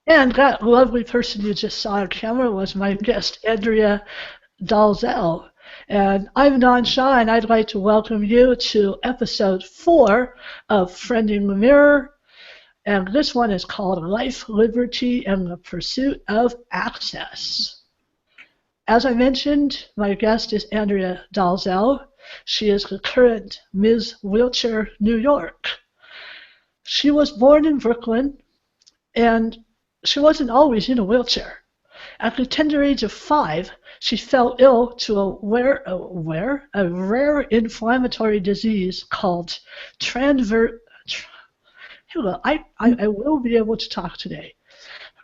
And that lovely person you just saw on camera was my guest, Andrea Dalzell. And I'm Don Shaw, and I'd like to welcome you to episode 4 of Friending the Mirror. And this one is called Life, Liberty, and the Pursuit of Access. As I mentioned, my guest is Andrea Dalzell. She is the current Ms. Wheelchair New York. She was born in Brooklyn, and she wasn't always in a wheelchair. At the tender age of 5, she fell ill to a rare inflammatory disease called transverse. I will be able to talk today.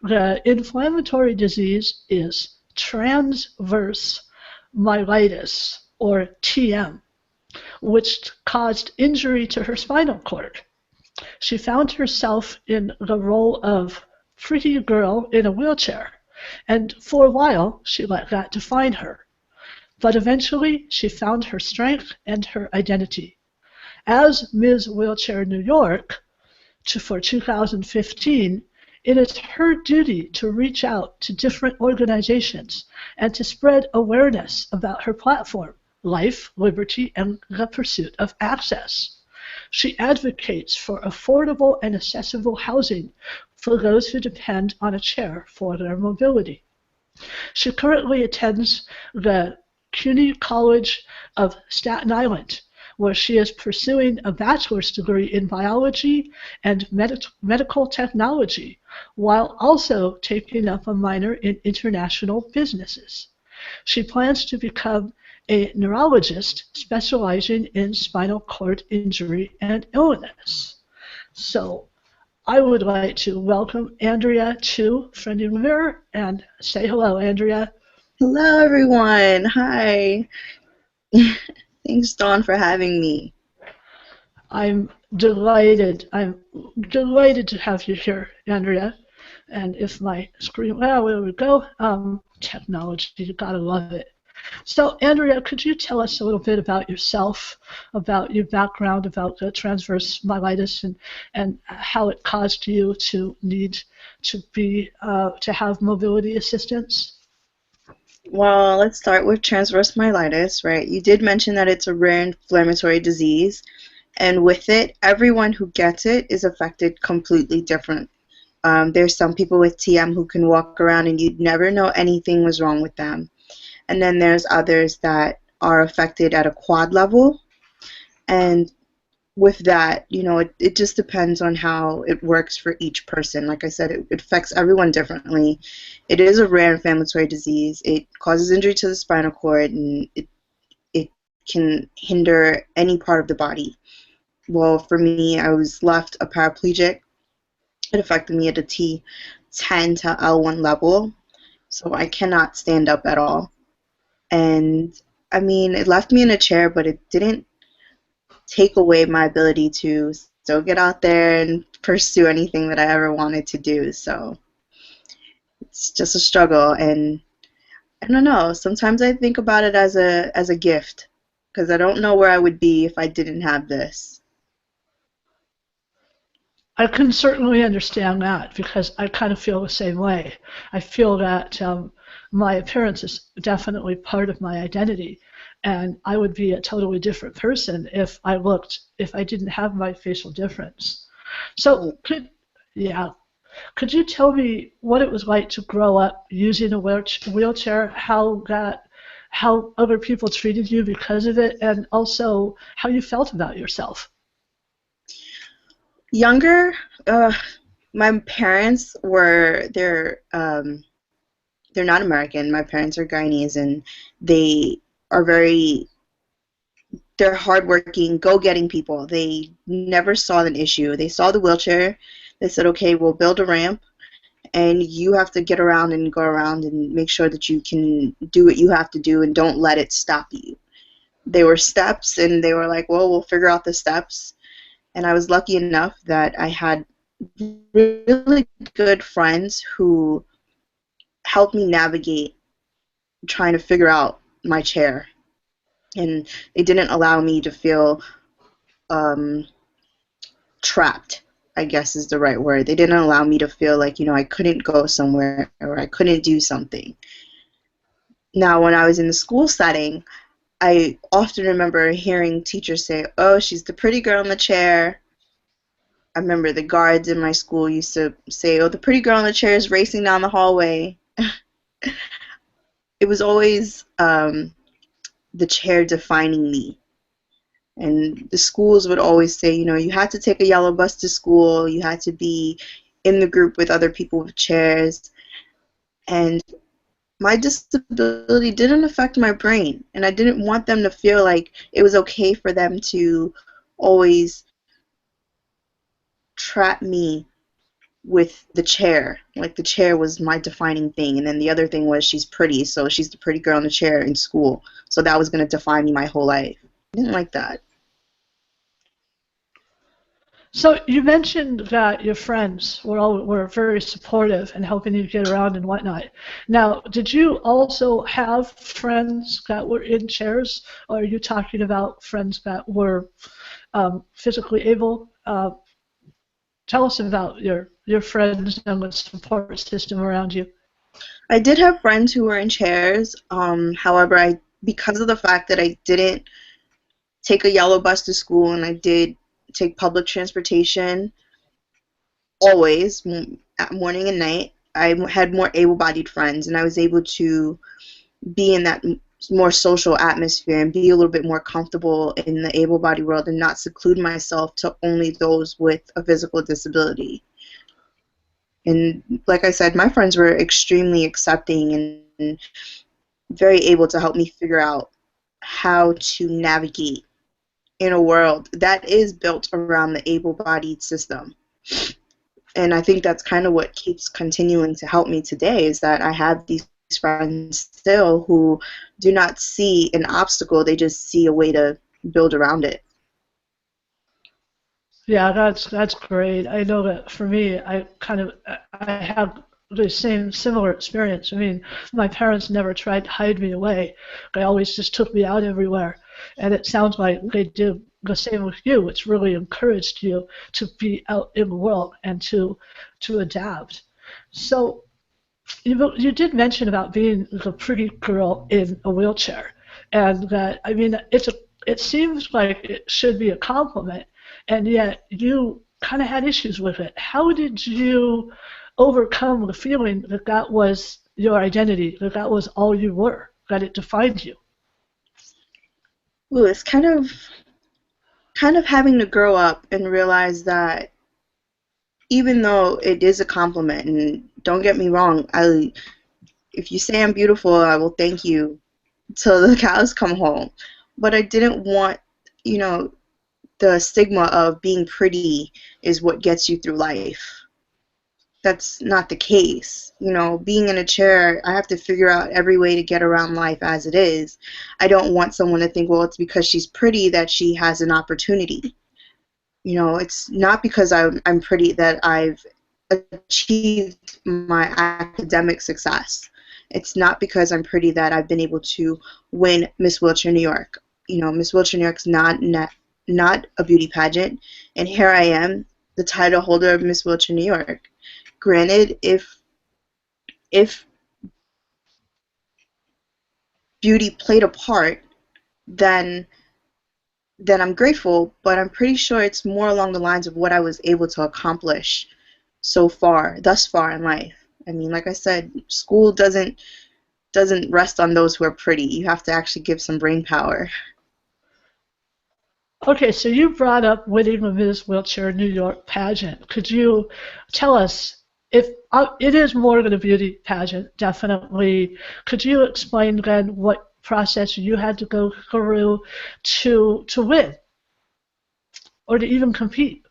The inflammatory disease is transverse myelitis, or TM, which caused injury to her spinal cord. She found herself in the role of pretty girl in a wheelchair, and for a while she let that define her. But eventually she found her strength and her identity. As Ms. Wheelchair New York for 2015, it is her duty to reach out to different organizations and to spread awareness about her platform, Life, Liberty, and the Pursuit of Access. She advocates for affordable and accessible housing for those who depend on a chair for their mobility. She currently attends the Cuny College of Staten Island, where she is pursuing a bachelor's degree in biology and medical technology, while also taking up a minor in international businesses. She plans to become a neurologist specializing in spinal cord injury and illness. So I would like to welcome Andrea to Friendly Mirror and say hello, Andrea. Hello, everyone. Hi. Thanks, Dawn, for having me. I'm delighted. I'm delighted to have you here, Andrea. And if my screen, well, there we go. Technology, you gotta love it. So, Andrea, could you tell us a little bit about yourself, about your background, about the transverse myelitis, and how it caused you to need to have mobility assistance? Well, let's start with transverse myelitis, right? You did mention that it's a rare inflammatory disease, and with it, everyone who gets it is affected completely different. There's some people with TM who can walk around and you'd never know anything was wrong with them. And then there's others that are affected at a quad level, and with that, it just depends on how it works for each person. Like I said, it affects everyone differently. It is a rare inflammatory disease. It causes injury to the spinal cord, and it can hinder any part of the body. Well, for me, I was left a paraplegic. It affected me at a T10 to L1 level, so I cannot stand up at all. And I mean, it left me in a chair, but it didn't take away my ability to still get out there and pursue anything that I ever wanted to do. So it's just a struggle, and I don't know. Sometimes I think about it as a gift because I don't know where I would be if I didn't have this. I can certainly understand that because I kind of feel the same way. I feel that my appearance is definitely part of my identity, and I would be a totally different person if I didn't have my facial difference. So, yeah, could you tell me what it was like to grow up using a wheelchair, how other people treated you because of it, and also how you felt about yourself? Younger, my parents they're not American. My parents are Guyanese, and they are very they're hardworking, go-getting people. They never saw an issue. They saw the wheelchair. They said, okay, we'll build a ramp, and you have to get around and go around and make sure that you can do what you have to do and don't let it stop you. They were steps, and they were like, well, we'll figure out the steps. And I was lucky enough that I had really good friends who helped me navigate trying to figure out my chair. And they didn't allow me to feel um, trapped. I guess is the right word. They didn't allow me to feel like, I couldn't go somewhere or I couldn't do something. Now, when I was in the school setting, I often remember hearing teachers say, "Oh, she's the pretty girl in the chair." I remember the guards in my school used to say, "Oh, the pretty girl in the chair is racing down the hallway." It was always the chair defining me. And the schools would always say, you had to take a yellow bus to school, you had to be in the group with other people with chairs. And my disability didn't affect my brain. And I didn't want them to feel like it was okay for them to always trap me with the chair. Like the chair was my defining thing. And then the other thing was she's pretty, so she's the pretty girl in the chair in school. So that was going to define me my whole life. I didn't like that. So you mentioned that your friends were very supportive and helping you get around and whatnot. Now, did you also have friends that were in chairs, or are you talking about friends that were physically able? Tell us about your friends and the support system around you. I did have friends who were in chairs. However, because of the fact that I didn't take a yellow bus to school and I did take public transportation always, morning and night, I had more able-bodied friends, and I was able to be in that more social atmosphere and be a little bit more comfortable in the able-bodied world and not seclude myself to only those with a physical disability. And like I said, my friends were extremely accepting and very able to help me figure out how to navigate in a world that is built around the able-bodied system. And I think that's kind of what keeps continuing to help me today, is that I have these friends still who do not see an obstacle, they just see a way to build around it. Yeah, that's great. I know that for me, I have the similar experience. I mean, my parents never tried to hide me away. They always just took me out everywhere. And it sounds like they did the same with you. It's really encouraged you to be out in the world and to adapt. So you did mention about being the pretty girl in a wheelchair, and that I mean it seems like it should be a compliment, and yet you kind of had issues with it. How did you overcome the feeling that that was your identity, that that was all you were, that it defined you? Ooh, it's kind of having to grow up and realize that even though it is a compliment, and don't get me wrong, if you say I'm beautiful, I will thank you till the cows come home. But I didn't want, you know, the stigma of being pretty is what gets you through life. That's not the case. Being in a chair, I have to figure out every way to get around life as it is. I don't want someone to think, well, it's because she's pretty that she has an opportunity. It's not because I'm pretty that I've achieved my academic success. It's not because I'm pretty that I've been able to win Miss Wheelchair New York. Miss Wheelchair New York's not a beauty pageant, and here I am, the title holder of Miss Wheelchair New York. Granted, if beauty played a part, then I'm grateful, but I'm pretty sure it's more along the lines of what I was able to accomplish thus far in life. I mean, like I said, school doesn't rest on those who are pretty. You have to actually give some brain power. Okay, so you brought up winning the Ms. Wheelchair New York pageant. Could you tell us if it is more than a beauty pageant, definitely. Could you explain then what process you had to go through to win or to even compete?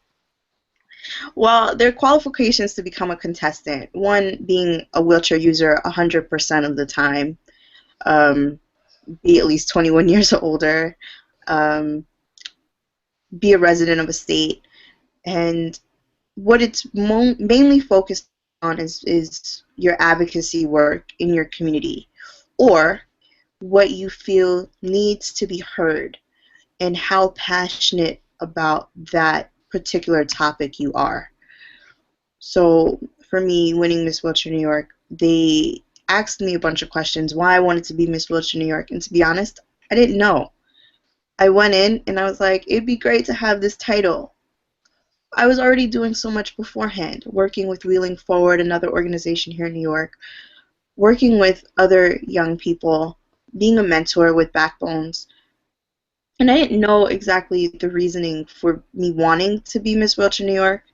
Well, there are qualifications to become a contestant. One being a wheelchair user 100% of the time, be at least 21 years or older, um, be a resident of a state, and what it's mainly focused on is your advocacy work in your community, or what you feel needs to be heard, and how passionate about that particular topic you are. So for me, winning Miss Wheelchair New York, they asked me a bunch of questions why I wanted to be Miss Wheelchair New York, and to be honest, I didn't know. I went in and I was like, it'd be great to have this title. I was already doing so much beforehand, working with Wheeling Forward, another organization here in New York, working with other young people, being a mentor with Backbones. And I didn't know exactly the reasoning for me wanting to be Miss Wheelchair New York.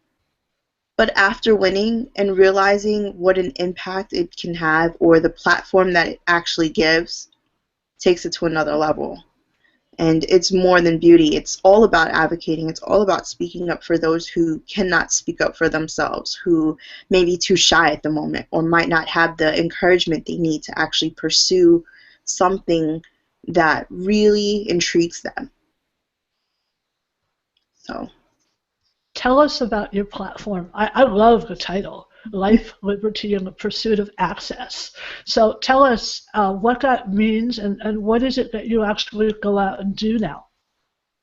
But after winning and realizing what an impact it can have, or the platform that it actually gives, takes it to another level. And it's more than beauty. It's all about advocating. It's all about speaking up for those who cannot speak up for themselves, who may be too shy at the moment, or might not have the encouragement they need to actually pursue something that really intrigues them. So, Tell us about your platform. I love the title, Life, Liberty, and the Pursuit of Access. So tell us what that means and what is it that you actually go out and do now?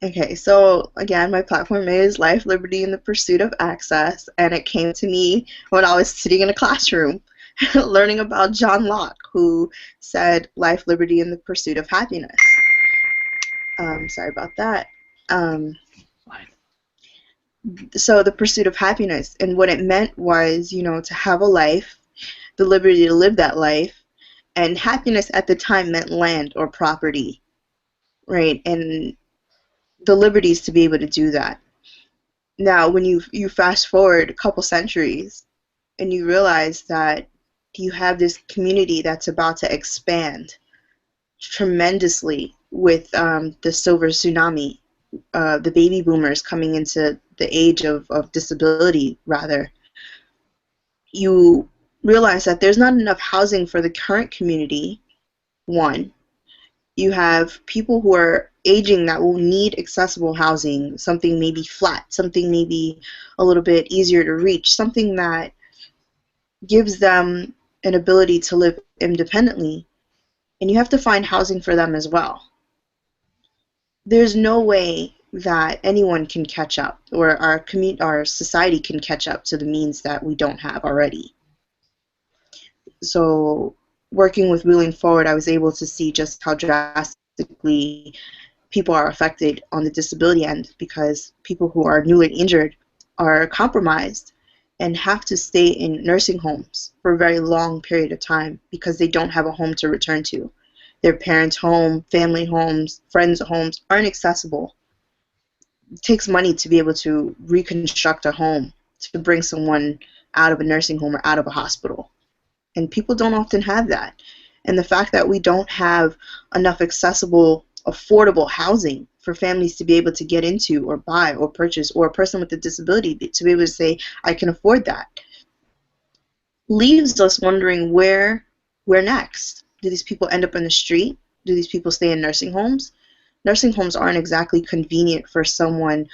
okay, so again, my platform is Life, Liberty, and the Pursuit of Access, and it came to me when I was sitting in a classroom learning about John Locke, who said life, liberty, and the pursuit of happiness. Sorry about that. Um, so the pursuit of happiness, and what it meant was, to have a life, the liberty to live that life, and happiness at the time meant land or property, right? And the liberties to be able to do that. Now, when you fast forward a couple centuries and you realize that you have this community that's about to expand tremendously with the silver tsunami, the baby boomers coming into the age of disability, rather, you realize that there's not enough housing for the current community, one. You have people who are aging that will need accessible housing, something maybe flat, something maybe a little bit easier to reach, something that gives them an ability to live independently, and you have to find housing for them as well. There's no way that anyone can catch up, or our society can catch up to the means that we don't have already. So working with Wheeling Forward, I was able to see just how drastically people are affected on the disability end, because people who are newly injured are compromised and have to stay in nursing homes for a very long period of time because they don't have a home to return to. Their parents' home, family homes, friends' homes aren't accessible. It takes money to be able to reconstruct a home, to bring someone out of a nursing home or out of a hospital. And people don't often have that. And the fact that we don't have enough accessible, affordable housing for families to be able to get into or buy or purchase, or a person with a disability to be able to say, I can afford that, leaves us wondering where next. Do these people end up in the street? Do these people stay in nursing homes? Nursing homes aren't exactly convenient for someone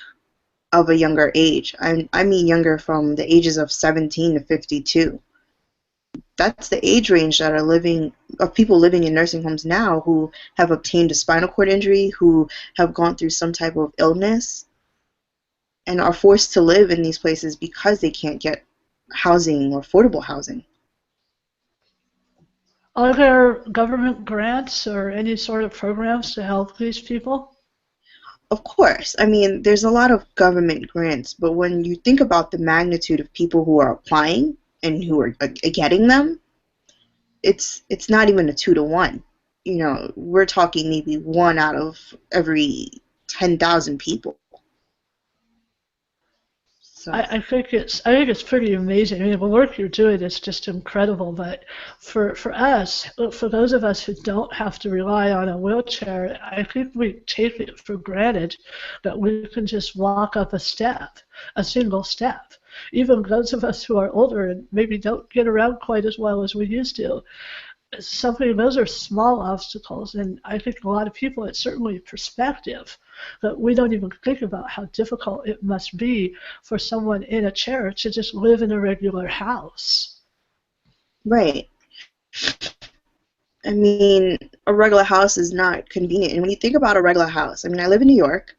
of a younger age. I mean younger, from the ages of 17 to 52. That's the age range that are living of people living in nursing homes now, who have obtained a spinal cord injury, who have gone through some type of illness, and are forced to live in these places because they can't get housing or affordable housing. Are there government grants or any sort of programs to help these people? Of course, I mean, there's a lot of government grants, but when you think about the magnitude of people who are applying and who are getting them, it's not even a 2 to 1. We're talking maybe one out of every 10,000 people. So, I think it's pretty amazing. I mean, the work you're doing is just incredible. But for us, for those of us who don't have to rely on a wheelchair, I think we take it for granted that we can just walk up a step, a single step. Even those of us who are older and maybe don't get around quite as well as we used to, something, those are small obstacles, and I think a lot of people, it's certainly perspective that we don't even think about how difficult it must be for someone in a chair to just live in a regular house. right. I mean, a regular house is not convenient. And when you think about a regular house, I mean, I live in New York.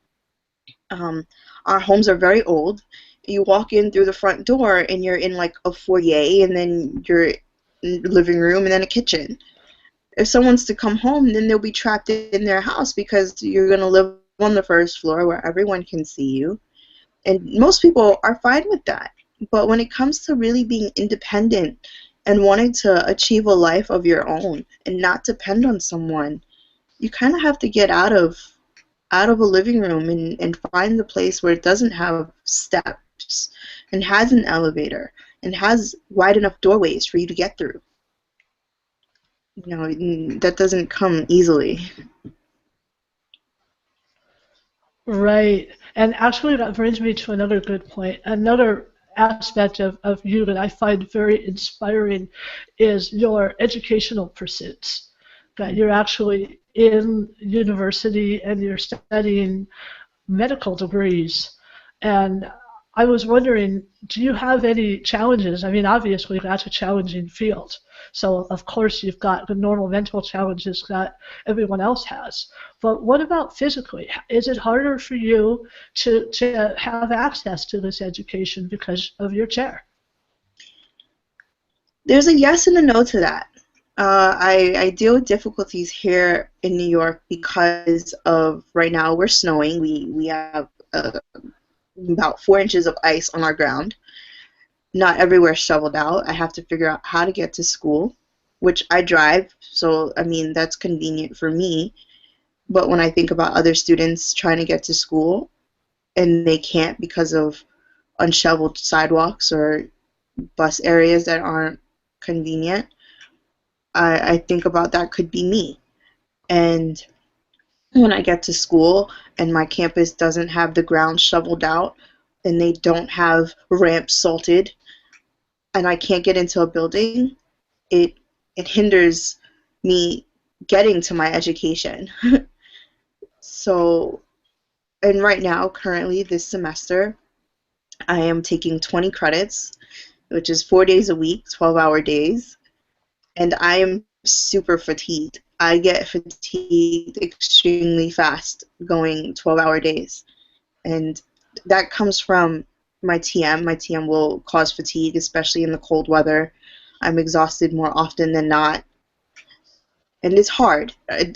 Um, our homes are very old, You walk in through the front door and you're in like a foyer, and then you're in the living room and then a kitchen. If someone's to come home, then they'll be trapped in their house because you're going to live on the first floor where everyone can see you. And most people are fine with that. But when it comes to really being independent and wanting to achieve a life of your own and not depend on someone, you kind of have to get out of a living room and find the place where it doesn't have steps and has an elevator and has wide enough doorways for you to get through. That doesn't come easily. Right. And actually, that brings me to another good point. Another aspect of you that I find very inspiring is your educational pursuits. That you're actually in university and you're studying medical degrees. And I was wondering, do you have any challenges? I mean, obviously, that's a challenging field. So, of course, you've got the normal mental challenges that everyone else has. But what about physically? Is it harder for you to have access to this education because of your chair? There's a yes and a no to that. I deal with difficulties here in New York because of right now we're snowing. We have about 4 inches of ice on our ground. Not everywhere shoveled out. I have to figure out how to get to school, which I drive, so I mean that's convenient for me. But when I think about other students trying to get to school and they can't because of unshoveled sidewalks or bus areas that aren't convenient, I think about that could be me. And when I get to school and my campus doesn't have the ground shoveled out and they don't have ramps salted and I can't get into a building, it it hinders me getting to my education. So, and right now, currently this semester, I am taking 20 credits, which is 4 days a week, 12-hour days, and I am super fatigued. I get fatigued extremely fast going 12-hour days, and that comes from my TM. My TM will cause fatigue, especially in the cold weather. I'm exhausted more often than not, and it's hard.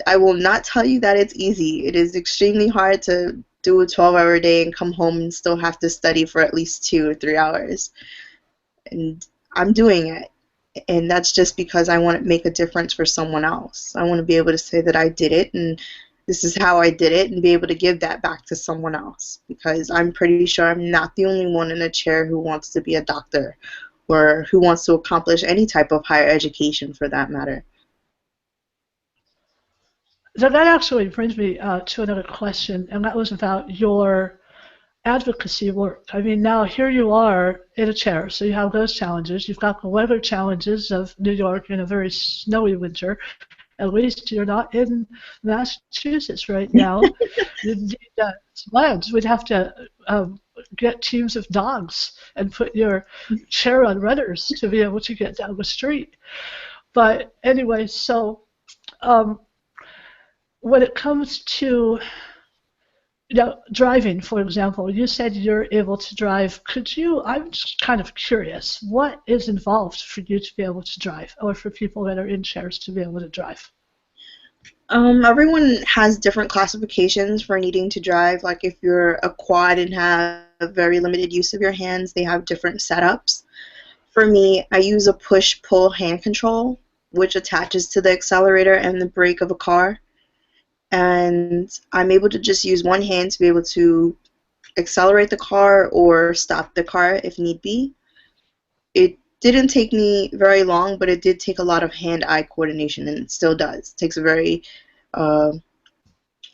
I will not tell you that it's easy. It is extremely hard to do a 12-hour day and come home and still have to study for at least 2 or 3 hours. And I'm doing it. And that's just because I want to make a difference for someone else. I want to be able to say that I did it and this is how I did it and be able to give that back to someone else. Because I'm pretty sure I'm not the only one in a chair who wants to be a doctor or who wants to accomplish any type of higher education for that matter. So that actually brings me to another question, and that was about your advocacy work. I mean, now here you are in a chair, so you have those challenges. You've got the weather challenges of New York in a very snowy winter. At least you're not in Massachusetts right now. You need sleds. We'd have to get teams of dogs and put your chair on runners to be able to get down the street. But anyway, so um, when it comes to driving, for example, you said you're able to drive. Could you, I'm just kind of curious, what is involved for you to be able to drive or for people that are in chairs to be able to drive? Everyone has different classifications for needing to drive. Like if you're a quad and have very limited use of your hands, they have different setups. For me, I use a push-pull hand control, which attaches to the accelerator and the brake of a car. And I'm able to just use one hand to be able to accelerate the car or stop the car if need be. It didn't take me very long, but it did take a lot of hand-eye coordination, and it still does. It takes a very uh,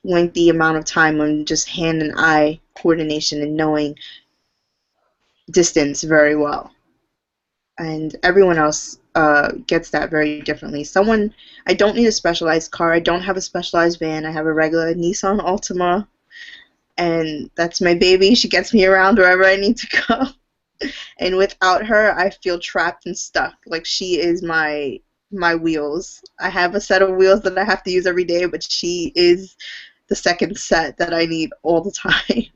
lengthy amount of time on just hand and eye coordination and knowing distance very well. And everyone else gets that very differently. I don't need a specialized car. I don't have a specialized van. I have a regular Nissan Altima, and that's my baby. She gets me around wherever I need to go. And without her, I feel trapped and stuck. Like she is my wheels. I have a set of wheels that I have to use every day, but she is the second set that I need all the time.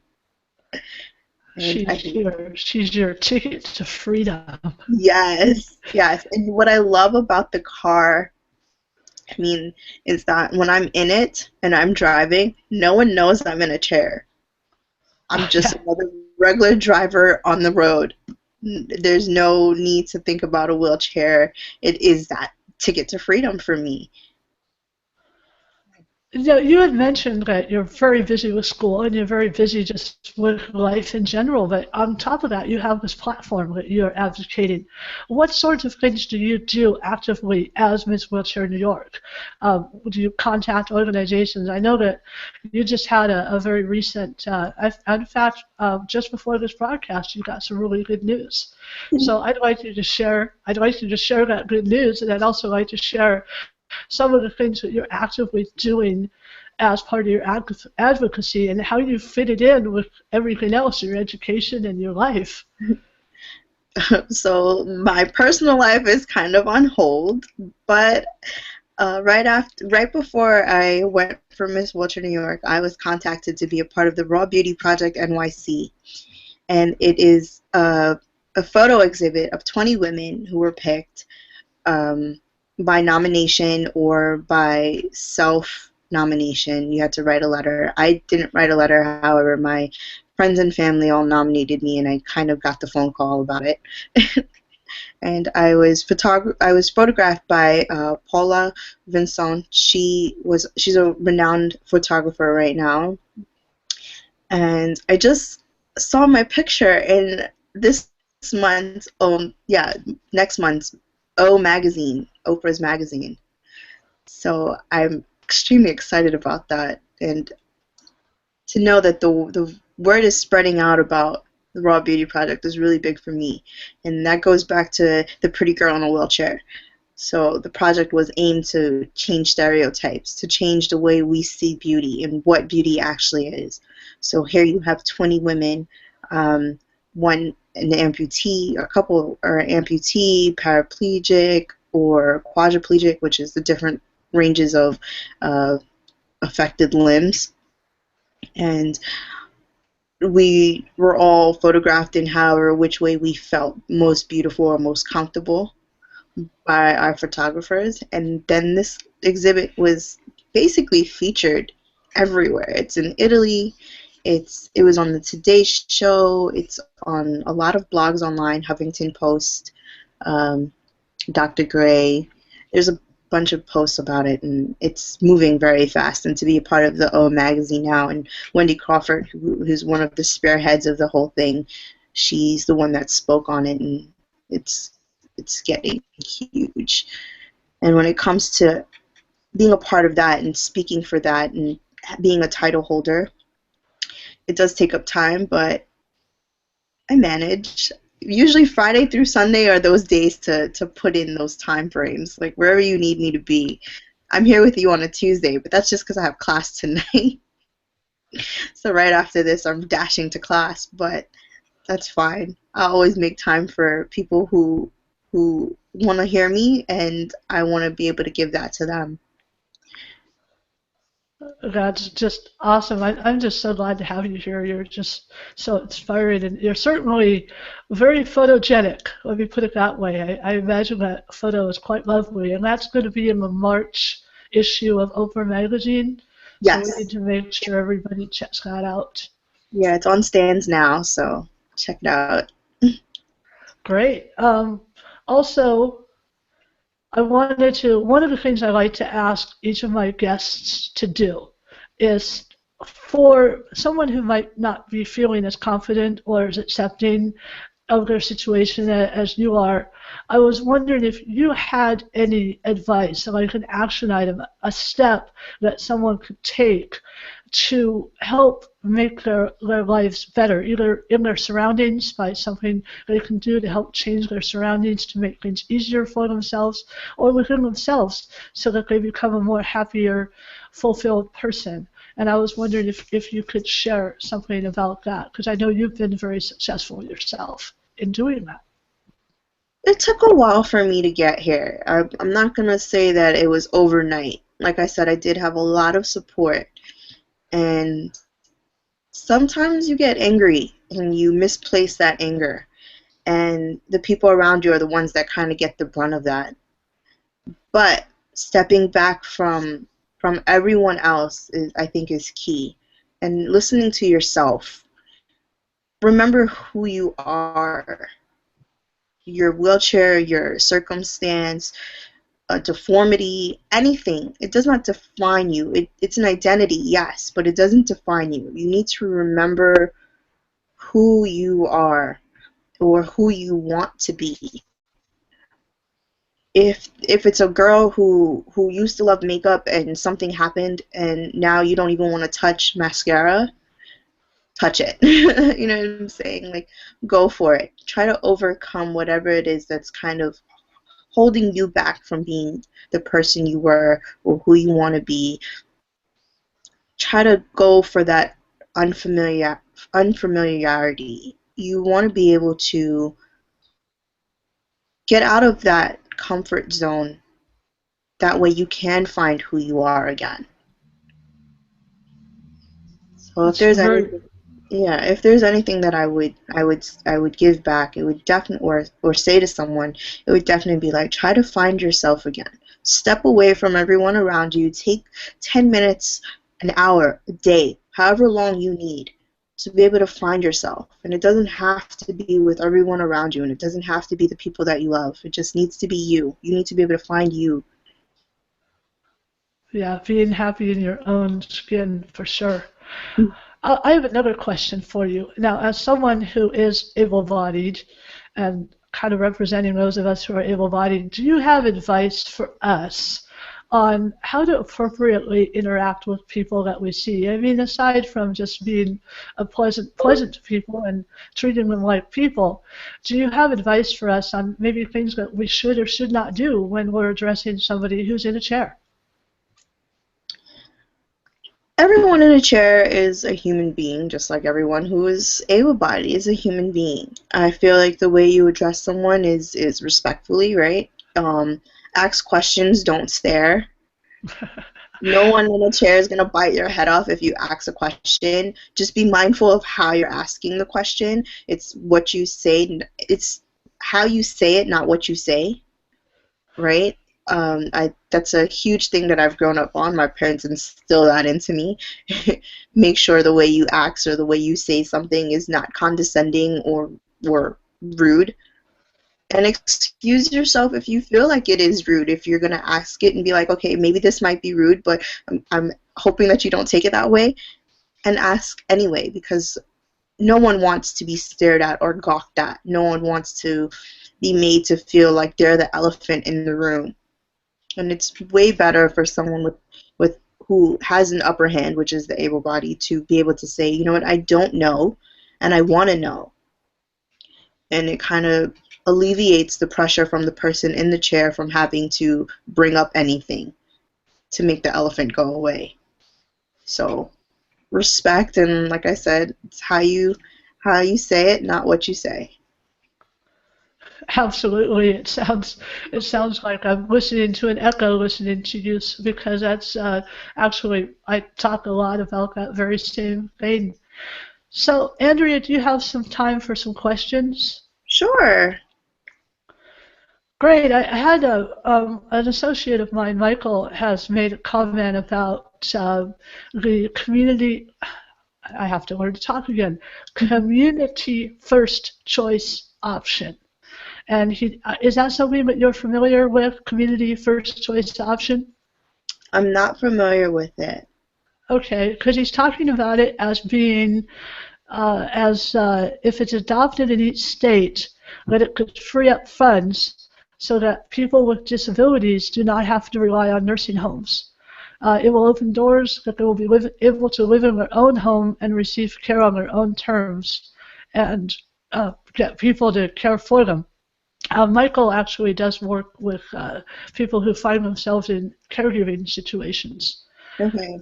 And I think She's your ticket to freedom. yes, yes. And what I love about the car, I mean, is that when I'm in it and I'm driving, no one knows I'm in a chair. I'm just Yeah. another regular driver on the road. There's no need to think about a wheelchair. It is that ticket to freedom for me. You know, you had mentioned that you're very busy with school and you're very busy just with life in general, but on top of that, you have this platform that you're advocating. What sorts of things do you do actively as Miss Wheelchair New York? Do you contact organizations? I know that you just had a very recent, in fact, just before this broadcast, you got some really good news. So I'd like you to share that good news, and I'd also like to share some of the things that you're actively doing as part of your advocacy and how you fit it in with everything else, your education and your life. So my personal life is kind of on hold, but right before I went for Miss Wheelchair New York, I was contacted to be a part of the Raw Beauty Project NYC, and it is a photo exhibit of 20 women who were picked by nomination or by self-nomination. You had to write a letter. I didn't write a letter, however, my friends and family all nominated me, and I kind of got the phone call about it. And I was photographed by Paula Vincent. She's a renowned photographer right now, and I just saw my picture in this month. Yeah, next month's O magazine, Oprah's magazine. So I'm extremely excited about that, and to know that the word is spreading out about the Raw Beauty Project is really big for me, and that goes back to the pretty girl in a wheelchair. So the project was aimed to change stereotypes, to change the way we see beauty and what beauty actually is. So here you have 20 women, one an amputee, a couple are amputee, paraplegic, or quadriplegic, which is the different ranges of affected limbs. And we were all photographed in however which way we felt most beautiful or most comfortable by our photographers, and then this exhibit was basically featured everywhere. It's in Italy. It was on the Today Show. It's on a lot of blogs online, Huffington Post, um, Dr. Gray. There's a bunch of posts about it, and it's moving very fast. And to be a part of the O magazine now, and Wendy Crawford, who's one of the spearheads of the whole thing, she's the one that spoke on it, and it's it's getting huge. And when it comes to being a part of that and speaking for that and being a title holder, it does take up time, but I manage. Usually Friday through Sunday are those days to put in those time frames, like wherever you need me to be. I'm here with you on a Tuesday, but that's just because I have class tonight. So right after this, I'm dashing to class, but that's fine. I always make time for people who want to hear me, and I want to be able to give that to them. That's just awesome. I'm just so glad to have you here. You're just so inspiring, and you're certainly very photogenic. Let me put it that way. I imagine that photo is quite lovely, and that's going to be in the March issue of Oprah magazine. So we Yes. need to make sure everybody checks that out. Yeah, it's on stands now, so check it out. Great. Also, one of the things I like to ask each of my guests to do is for someone who might not be feeling as confident or as accepting of their situation as you are, I was wondering if you had any advice, like an action item, a step that someone could take to help make their lives better, either in their surroundings by something they can do to help change their surroundings to make things easier for themselves, or within themselves so that they become a more happier, fulfilled person. And I was wondering if you could share something about that, because I know you've been very successful yourself in doing that. It took a while for me to get here. I'm not going to say that it was overnight. Like I said, I did have a lot of support, and Sometimes you get angry and you misplace that anger, and the people around you are the ones that kind of get the brunt of that. But stepping back from everyone else is, I think, is key, and listening to yourself. Remember who you are. Your wheelchair, your circumstance, a deformity, anything. It does not define you. It's an identity, yes, but it doesn't define you. You need to remember who you are or who you want to be. If it's a girl who used to love makeup and something happened and now you don't even want to touch mascara, touch it. You know what I'm saying? Like, go for it. Try to overcome whatever it is that's kind of holding you back from being the person you were or who you want to be. Try to go for that unfamiliarity. You want to be able to get out of that comfort zone. That way you can find who you are again. So if It's there's very, anything, yeah, if there's anything that I would give back, it would definitely, or say to someone, it would definitely be like, try to find yourself again. Step away from everyone around you. Take 10 minutes, an hour, a day, however long you need to be able to find yourself. And it doesn't have to be with everyone around you, and it doesn't have to be the people that you love. It just needs to be you. You need to be able to find you. yeah, being happy in your own skin for sure. I have another question for you. Now, as someone who is able-bodied and kind of representing those of us who are able-bodied, do you have advice for us on how to appropriately interact with people that we see? I mean, aside from just being a pleasant to people and treating them like people, do you have advice for us on maybe things that we should or should not do when we're addressing somebody who's in a chair? Everyone in a chair is a human being, just like everyone who is able-bodied is a human being. I feel like the way you address someone is respectfully, right? Ask questions, don't stare. No one in a chair is going to bite your head off if you ask a question. Just be mindful of how you're asking the question. It's what you say, it's how you say it, not what you say, right? That's a huge thing that I've grown up on. My parents instill that into me. Make sure the way you act or the way you say something is not condescending or rude. And excuse yourself if you feel like it is rude. If you're gonna ask it and be like, okay, maybe this might be rude, but I'm hoping that you don't take it that way, and ask anyway, because no one wants to be stared at or gawked at. No one wants to be made to feel like they're the elephant in the room. And it's way better for someone with who has an upper hand, which is the able body, to be able to say, you know what, I don't know, and I want to know. And it kind of alleviates the pressure from the person in the chair from having to bring up anything to make the elephant go away. So respect, and like I said, it's how you say it, not what you say. Absolutely. It sounds like I'm listening to an echo listening to you because that's actually I talk a lot about that very same thing. So, Andrea, do you have some time for some questions? Sure. Great. I had an associate of mine, Michael, has made a comment about the community. I have to learn to talk again. Community first choice option. And is that something that you're familiar with, community first choice option? I'm not familiar with it. Okay, because he's talking about it as being, as if it's adopted in each state, that it could free up funds so that people with disabilities do not have to rely on nursing homes. It will open doors that they will be able to live in their own home and receive care on their own terms and get people to care for them. Michael actually does work with people who find themselves in caregiving situations. Okay.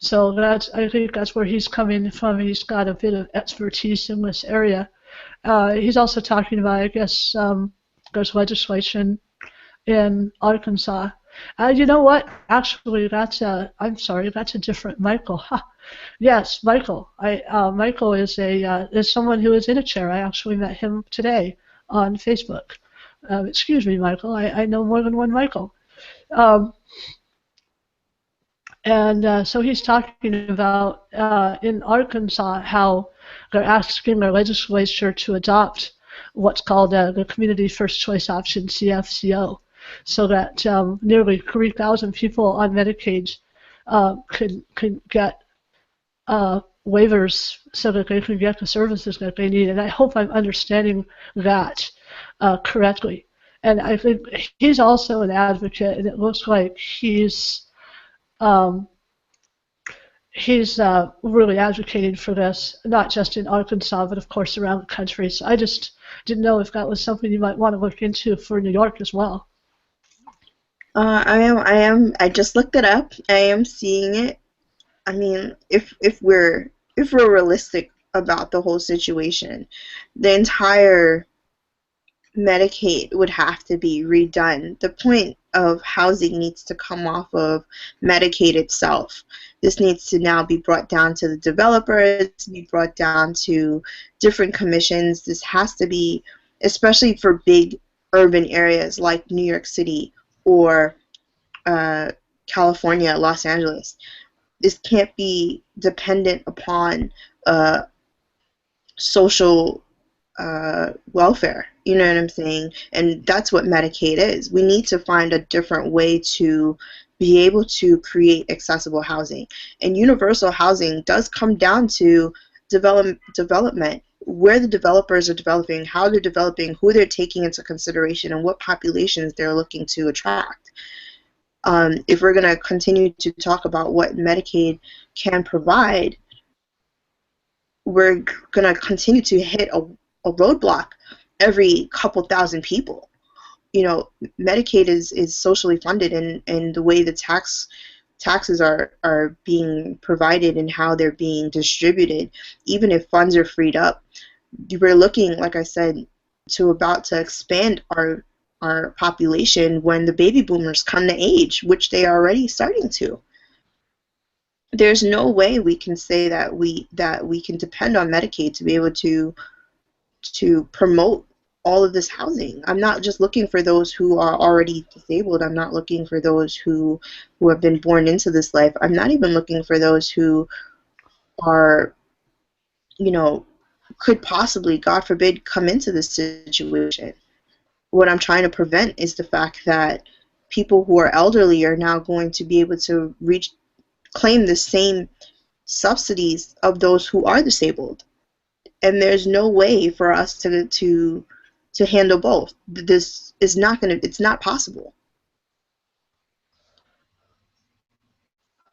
So I think that's where he's coming from. He's got a bit of expertise in this area. He's also talking about, I guess, there's legislation in Arkansas. You know what? Actually, I'm sorry, that's a different Michael. Yes, Michael. Michael is someone who is in a chair. I actually met him today on Facebook. Excuse me, Michael. I know more than one Michael. Um, and so he's talking about in Arkansas how they're asking their legislature to adopt what's called the Community First Choice Option (CFCO), so that nearly 3,000 people on Medicaid can get waivers so that they can get the services that they need. And I hope I'm understanding that correctly. And I think he's also an advocate, and it looks like um, he's really advocating for this, not just in Arkansas, but of course around the country. So I just didn't know if that was something you might want to look into for New York as well. I just looked it up. I am seeing it. I mean, if we're realistic about the whole situation, the entire Medicaid would have to be redone. The point of housing needs to come off of Medicaid itself. This needs to now be brought down to the developers, be brought down to different commissions. This has to be, especially for big urban areas like New York City or California, Los Angeles. This can't be dependent upon social welfare. You know what I'm saying? And that's what Medicaid is. We need to find a different way to be able to create accessible housing. And universal housing does come down to development, where the developers are developing, how they're developing, who they're taking into consideration, and what populations they're looking to attract. If we're going to continue to talk about what Medicaid can provide, we're going to continue to hit a roadblock every couple thousand people. You know, Medicaid is socially funded, and the way the taxes are being provided and how they're being distributed, even if funds are freed up, we're looking, like I said, about to expand our population when the baby boomers come to age, which they are already starting to. There's no way we can say that we can depend on Medicaid to be able to promote all of this housing. I'm not just looking for those who are already disabled. I'm not looking for those who have been born into this life. I'm not even looking for those who are, you know, could possibly, God forbid, come into this situation. What I'm trying to prevent is the fact that people who are elderly are now going to be able to claim the same subsidies of those who are disabled. And there's no way for us to handle both. This is not going to, it's not possible.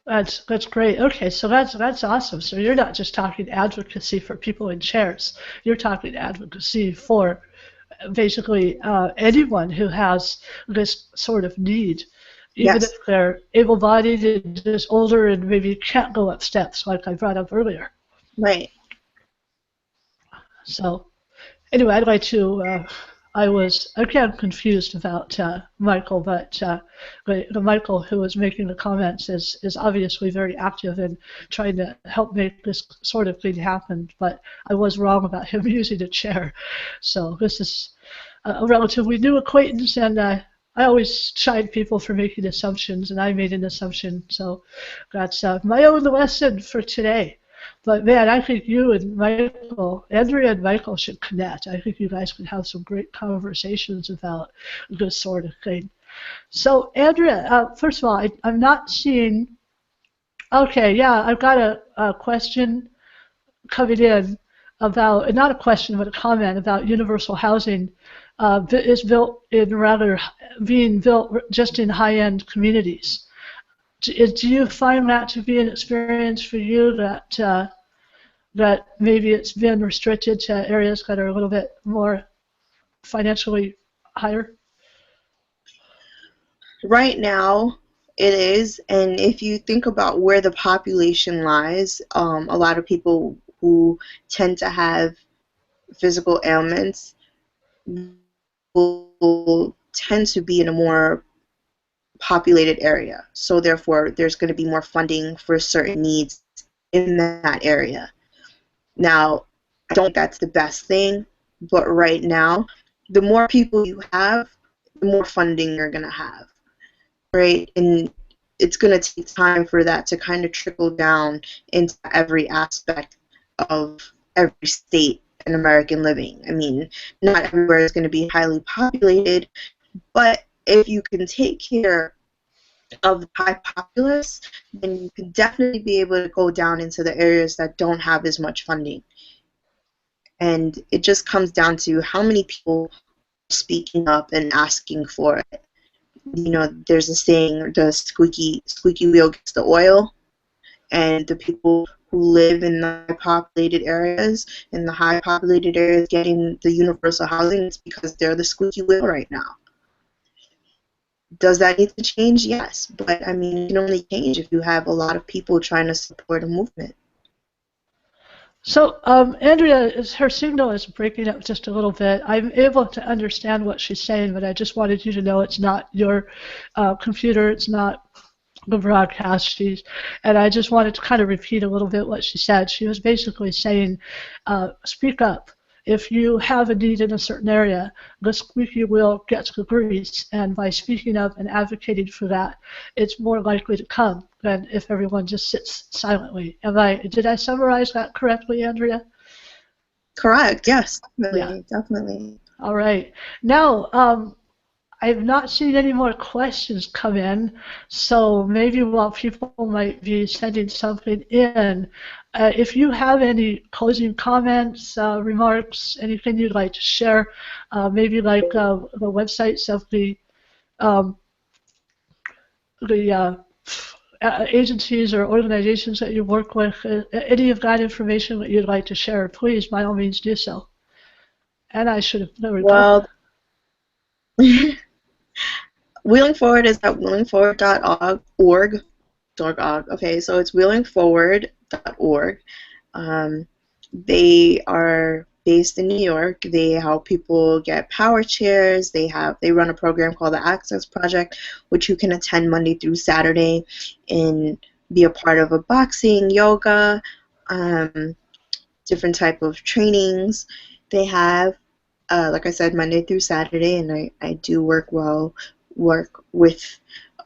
That's great. Okay, so that's awesome. So you're not just talking advocacy for people in chairs. You're talking advocacy for basically anyone who has this sort of need, even if Yes. they're able-bodied and just older and maybe can't go up steps, like I brought up earlier. Right. So anyway, I'd like to. I was again confused about Michael, but the Michael who was making the comments is obviously very active in trying to help make this sort of thing happen. But I was wrong about him using a chair. So this is a relatively new acquaintance, and I always chide people for making assumptions, and I made an assumption. So that's my own lesson for today. But man, I think you and Michael, Andrea and Michael should connect. I think you guys could have some great conversations about this sort of thing. So Andrea, first of all, I'm not seeing, okay, yeah, I've got a question coming in about, not a question, but a comment about universal housing is built in rather, being built just in high-end communities. Do you find that to be an experience for you that maybe it's been restricted to areas that are a little bit more financially higher? Right now, it is. And if you think about where the population lies, a lot of people who tend to have physical ailments will tend to be in a more populated area. So therefore, there's going to be more funding for certain needs in that area. Now, I don't think that's the best thing, but right now, the more people you have, the more funding you're going to have, right? And it's going to take time for that to kind of trickle down into every aspect of every state in American living. I mean, not everywhere is going to be highly populated, but if you can take care of the high populace, then you can definitely be able to go down into the areas that don't have as much funding. And it just comes down to how many people are speaking up and asking for it. You know, there's a saying, the squeaky wheel gets the oil, and the people who live in the high populated areas getting the universal housing is because they're the squeaky wheel right now. Does that need to change? Yes, but I mean, it can only change if you have a lot of people trying to support a movement. So, Andrea, her signal is breaking up just a little bit. I'm able to understand what she's saying, but I just wanted you to know it's not your computer, it's not the broadcast. And I just wanted to kind of repeat a little bit what she said. She was basically saying, speak up. If you have a need in a certain area, the squeaky wheel gets the grease, and by speaking up and advocating for that, it's more likely to come than if everyone just sits silently. Did I summarize that correctly, Andrea? Correct, yes, Yeah. definitely. All right. Now, I've not seen any more questions come in, so maybe while people might be sending something in, if you have any closing comments, remarks, anything you'd like to share, maybe like the websites of um, the agencies or organizations that you work with, any of that information that you'd like to share, please, by all means, do so. And I should have, there we go. Well, Wheeling Forward is at wheelingforward.org. Okay, so it's wheelingforward.org. They are based in New York. They help people get power chairs. They run a program called the Access Project, which you can attend Monday through Saturday and be a part of a boxing, yoga, different type of trainings. They have, like I said, Monday through Saturday, and I do work with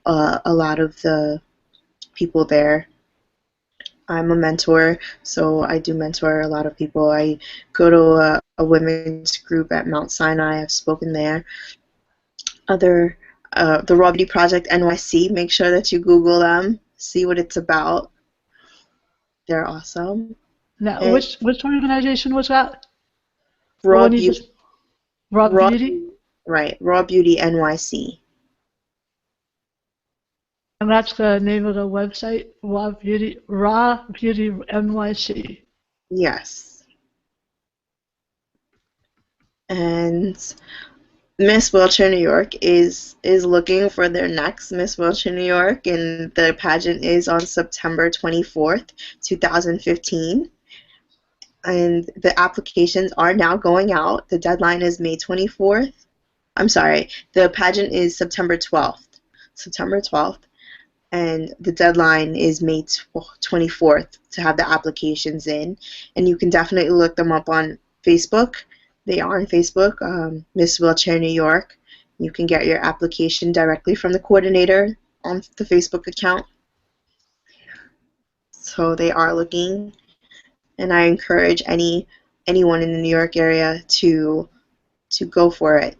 a lot of the people there. I'm a mentor, so I do mentor a lot of people. I go to a women's group at Mount Sinai. I've spoken there. The Raw Beauty Project NYC, make sure that you Google them, see what it's about. They're awesome. Now, And which organization was that? Raw Beauty, Raw Beauty? right, Raw Beauty NYC. And that's the name of the website, Raw Beauty NYC. Yes. And Miss Wheelchair New York is looking for their next Miss Wheelchair New York, and the pageant is on September 24th, 2015. And the applications are now going out. The deadline is May 24th. I'm sorry, the pageant is September 12th. September 12th. And the deadline is May 24th to have the applications in. And you can definitely look them up on Facebook. They are on Facebook, Miss Wheelchair New York. You can get your application directly from the coordinator on the Facebook account. So they are looking, and I encourage anyone in the New York area to go for it.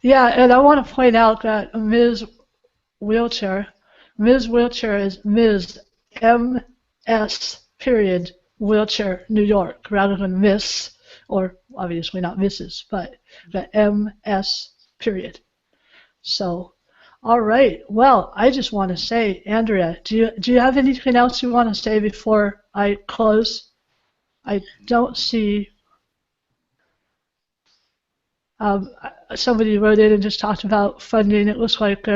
Yeah, and I want to point out that Wheelchair, Ms. Wheelchair is Ms. M.S. period Wheelchair New York rather than Miss, or obviously not Mrs., but the M.S. period. So, all right. Well, I just want to say, Andrea, do you have anything else you want to say before I close? I don't see. Somebody wrote in and just talked about funding. It looks like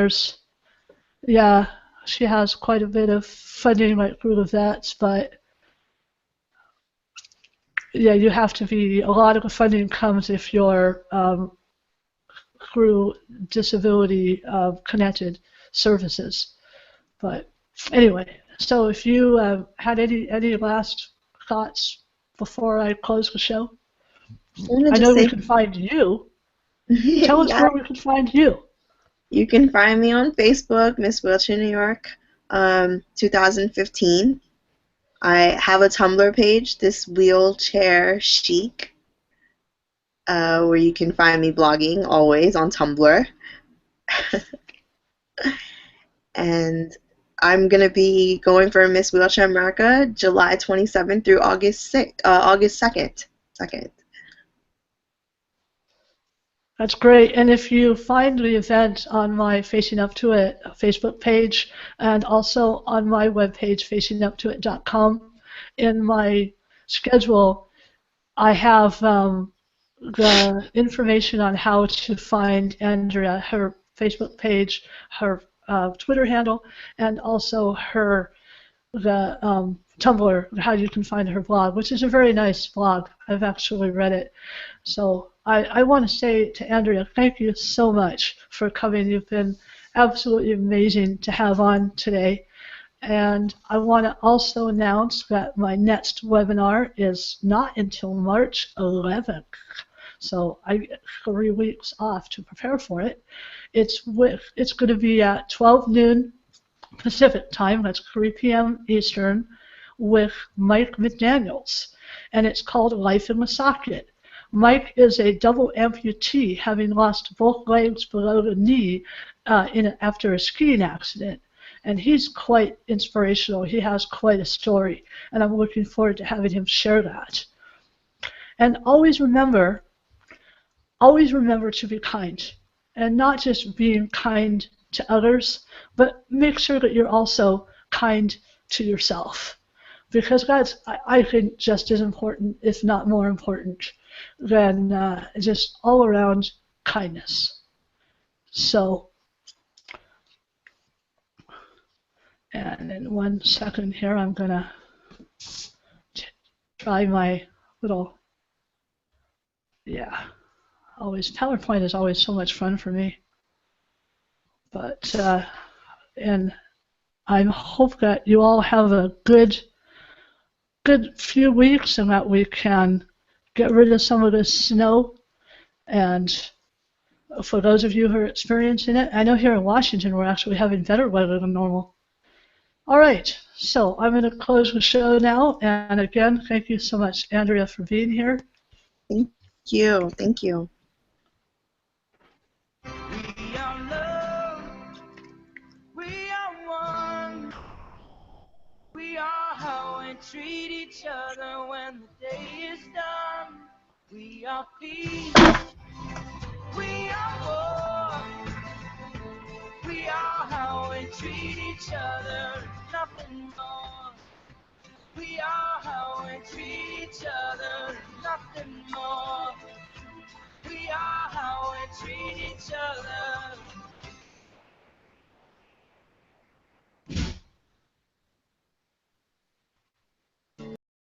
yeah, she has quite a bit of funding right through the vets, but yeah, you have to be, a lot of the funding comes if you're through disability connected services. But anyway, so if you had any last thoughts before I close the show? I know we can find you. Tell us where we can find you. You can find me on Facebook, Miss Wheelchair New York, 2015. I have a Tumblr page, This Wheelchair Chic, where you can find me blogging always on Tumblr. And I'm going to be going for Miss Wheelchair America July 27th through August 2nd. That's great. And if you find the event on my Facing Up to It Facebook page and also on my webpage, facinguptoit.com, in my schedule, I have the information on how to find Andrea, her Facebook page, her Twitter handle, and also the Tumblr, how you can find her blog, which is a very nice blog. I've actually read it. So I want to say to Andrea, thank you so much for coming. You've been absolutely amazing to have on today. And I want to also announce that my next webinar is not until March 11th. So I get 3 weeks off to prepare for it. It's going to be at 12 noon Pacific time, that's 3 p.m. Eastern, with Mike McDaniels. And it's called Life in the Socket. Mike is a double amputee, having lost both legs below the knee after a skiing accident. And he's quite inspirational. He has quite a story. And I'm looking forward to having him share that. And always remember to be kind. And not just being kind to others, but make sure that you're also kind to yourself. Because that's, I think, just as important, if not more important, than just all around kindness. So, and in 1 second here, I'm going to try my little, PowerPoint is always so much fun for me. But, and I hope that you all have a good few weeks and that we can get rid of some of this snow. And for those of you who are experiencing it, I know here in Washington we're actually having better weather than normal. All right, so I'm going to close the show now. And again, thank you so much, Andrea, for being here. Thank you. Thank you. We are love. We are one. We are how we treat each other when the day is done. We are peace. We are war. We are how we treat each other, nothing more. We are how we treat each other, nothing more. We are how we treat each other.